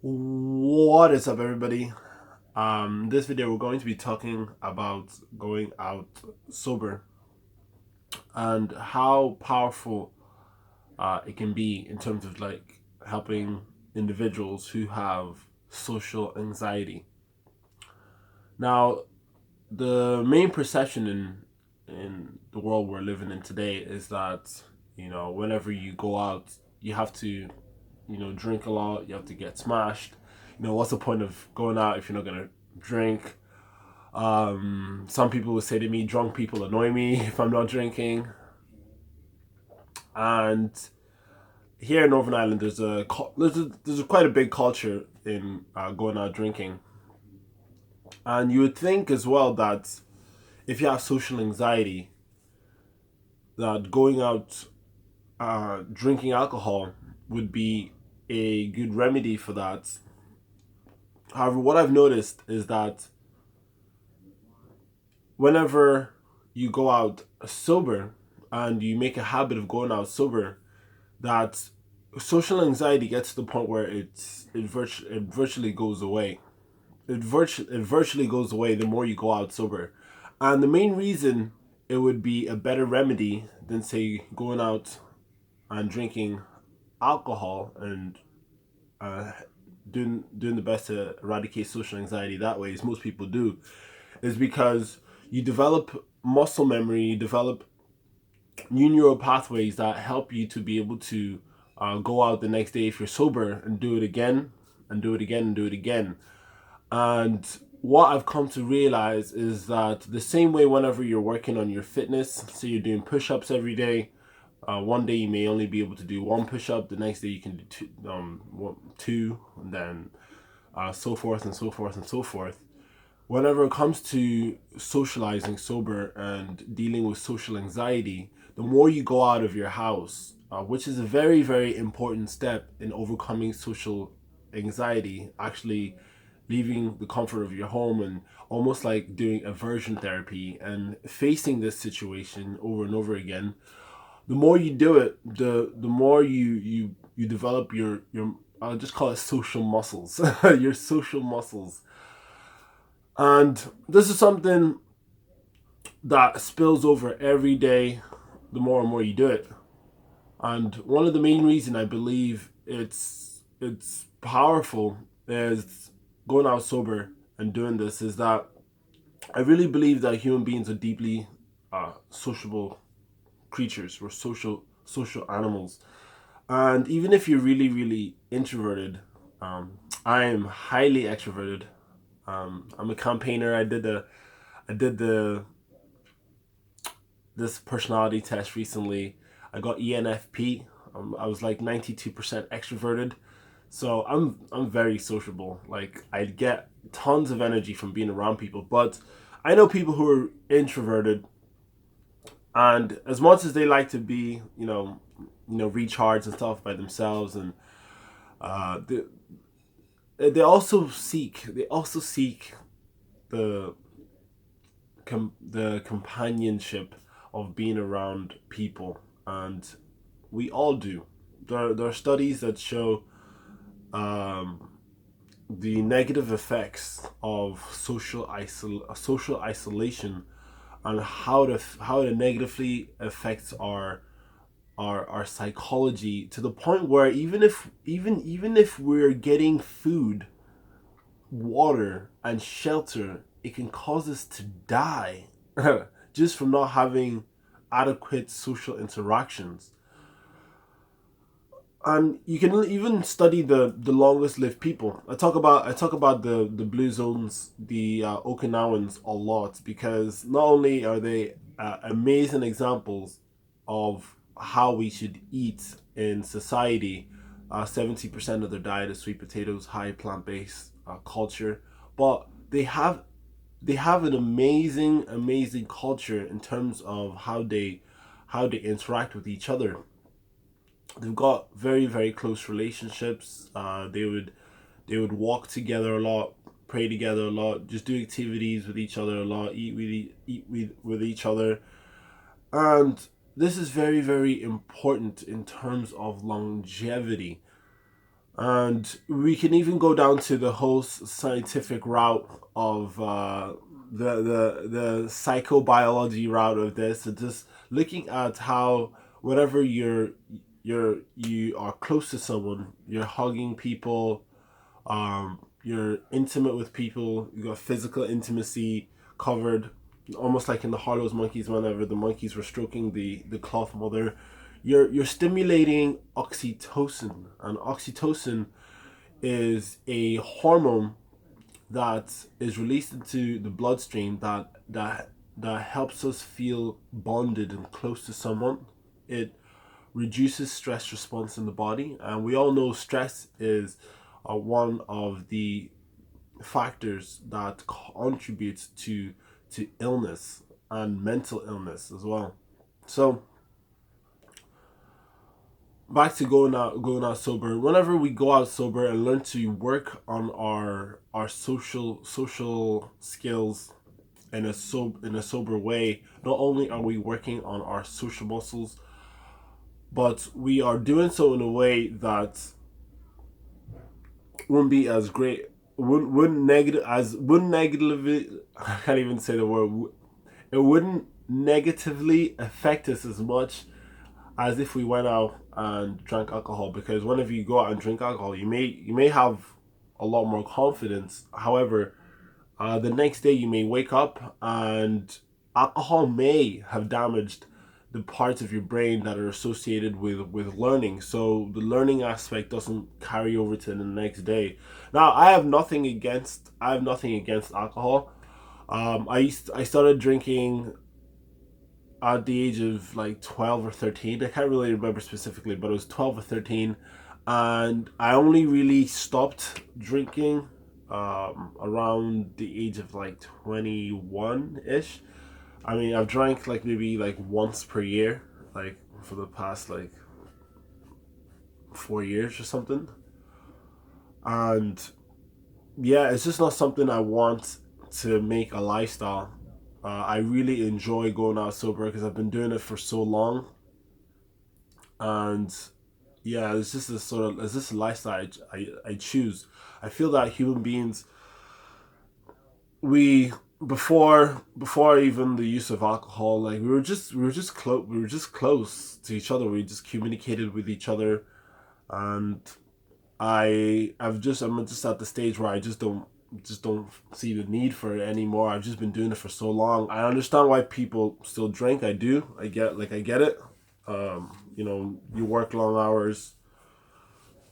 What is up, everybody? This video we're going to be talking about going out sober and how powerful it can be in terms of like helping individuals who have social anxiety. Now, the main perception in the world we're living in today is that whenever you go out, you have to drink a lot, you have to get smashed. What's the point of going out if you're not gonna drink? Some people will say to me, drunk people annoy me if I'm not drinking. And here in Northern Ireland, there's quite a big culture in going out drinking. And you would think as well that if you have social anxiety, that going out drinking alcohol would be a good remedy for that. However, what I've noticed is that whenever you go out sober and you make a habit of going out sober, that social anxiety gets to the point where it virtually goes away. It virtually goes away the more you go out sober, and the main reason it would be a better remedy than say going out and drinking alcohol and uh, doing the best to eradicate social anxiety that way, as most people do, is because you develop muscle memory, you develop new neural pathways that help you to be able to go out the next day if you're sober and do it again and do it again and do it again. And what I've come to realize is that the same way whenever you're working on your fitness, so you're doing push-ups every day, one day you may only be able to do one push-up, the next day you can do two, and then so forth and so forth and so forth. Whenever it comes to socializing sober and dealing with social anxiety, the more you go out of your house, which is a very, very important step in overcoming social anxiety, actually leaving the comfort of your home and almost like doing aversion therapy and facing this situation over and over again, the more you do it, the more you develop your I'll just call it social muscles, your social muscles. And this is something that spills over every day the more and more you do it. And one of the main reasons I believe it's powerful is going out sober and doing this is that I really believe that human beings are deeply sociable creatures. We're social animals. And even if you're really, really introverted, I am highly extroverted. I'm a campaigner. I did the this personality test recently. I got ENFP. I was like 92% extroverted. So I'm very sociable. Like I get tons of energy from being around people. But I know people who are introverted, and as much as they like to be, recharged and stuff by themselves, and uh, they, they also seek the the companionship of being around people, and we all do. There are studies that show um, the negative effects of social isolation and how it negatively affects our psychology to the point where even if we're getting food, water, and shelter, it can cause us to die just from not having adequate social interactions. And you can even study the longest lived people. I talk about the blue zones, the Okinawans a lot, because not only are they amazing examples of how we should eat in society. 70% of their diet is sweet potatoes, high plant based culture, but they have an amazing culture in terms of how they interact with each other. They've got very close relationships. They would walk together a lot, pray together a lot, just do activities with each other a lot, eat with each other, and this is very important in terms of longevity. And we can even go down to the whole scientific route of the psychobiology route of this, and just looking at how whenever you are close to someone, you're hugging people, you're intimate with people, you got physical intimacy covered, almost like in the Harlow's Monkeys, whenever the monkeys were stroking the cloth mother, you're stimulating oxytocin, and oxytocin is a hormone that is released into the bloodstream that helps us feel bonded and close to someone. It reduces stress response in the body, and we all know stress is one of the factors that contributes to illness and mental illness as well. So back to going out sober. Whenever we go out sober and learn to work on our social skills in a sober way, not only are we working on our social muscles, but we are doing so in a way that wouldn't be as great, wouldn't negatively, I can't even say the word, it wouldn't negatively affect us as much as if we went out and drank alcohol. Because whenever you go out and drink alcohol, you may have a lot more confidence. However, the next day you may wake up and alcohol may have damaged the parts of your brain that are associated with learning. So the learning aspect doesn't carry over to the next day. Now, I have nothing against alcohol. I started drinking at the age of like 12 or 13. I can't really remember specifically, but it was 12 or 13. And I only really stopped drinking around the age of like 21 ish. I mean, I've drank like maybe like once per year, like for the past like 4 years or something. And yeah, it's just not something I want to make a lifestyle. I really enjoy going out sober because I've been doing it for so long, and yeah, it's just a lifestyle I choose. I feel that human beings, we before even the use of alcohol, like we were just close to each other. We just communicated with each other, and I'm just at the stage where I just don't see the need for it anymore. I've just been doing it for so long. I understand why people still drink. I do. I get it. You work long hours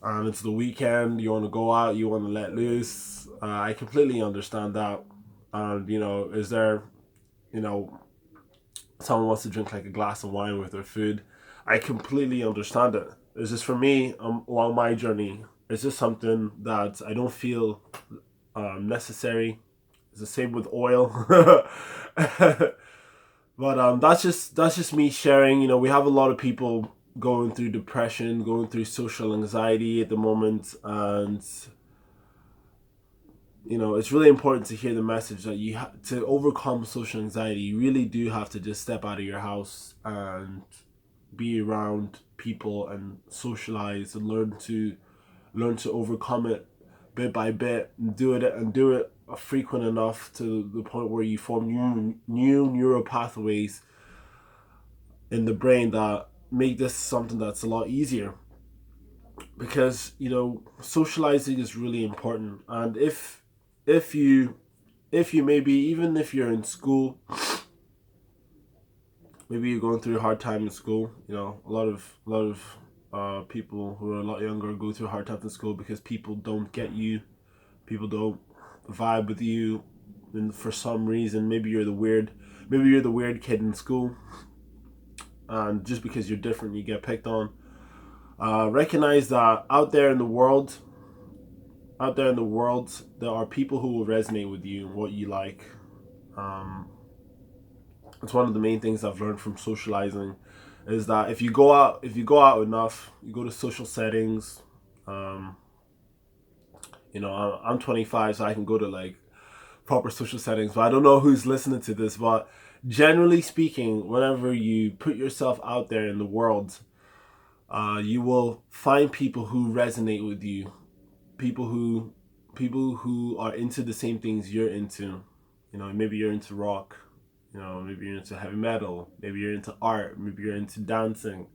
and it's the weekend. You want to go out. You want to let loose. I completely understand that. And is there, you know, someone wants to drink like a glass of wine with their food? I completely understand it. It's just for me, along my journey, it's just something that I don't feel necessary. It's the same with oil. But that's just me sharing. We have a lot of people going through depression, going through social anxiety at the moment, and it's really important to hear the message that to overcome social anxiety, you really do have to just step out of your house and be around people and socialize and learn to overcome it bit by bit, and do it frequent enough to the point where you form new neural pathways in the brain that make this something that's a lot easier. Because socializing is really important, and if you maybe, even if you're in school, maybe you're going through a hard time in school. A lot of people who are a lot younger go through a hard time in school because people don't get you, people don't vibe with you, and for some reason, maybe you're the weird kid in school, and just because you're different, you get picked on. Recognize that out there in the world, there are people who will resonate with you and what you like. Um, it's one of the main things I've learned from socializing, is that if you go out enough, you go to social settings. Um, I'm 25, so I can go to like proper social settings, but I don't know who's listening to this. But generally speaking, whenever you put yourself out there in the world, You will find people who resonate with you, people who are into the same things you're into. Maybe you're into rock, maybe you're into heavy metal, maybe you're into art, maybe you're into dancing,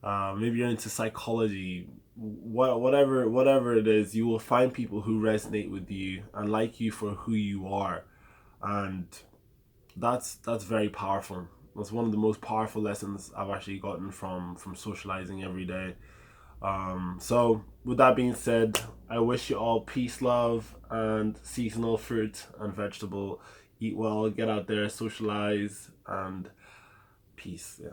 maybe you're into psychology. Whatever it is, you will find people who resonate with you and like you for who you are, and that's very powerful. That's one of the most powerful lessons I've actually gotten from socializing every day. So with that being said, I wish you all peace, love, and seasonal fruit and vegetable. Eat well, get out there, socialize, and peace. Yeah.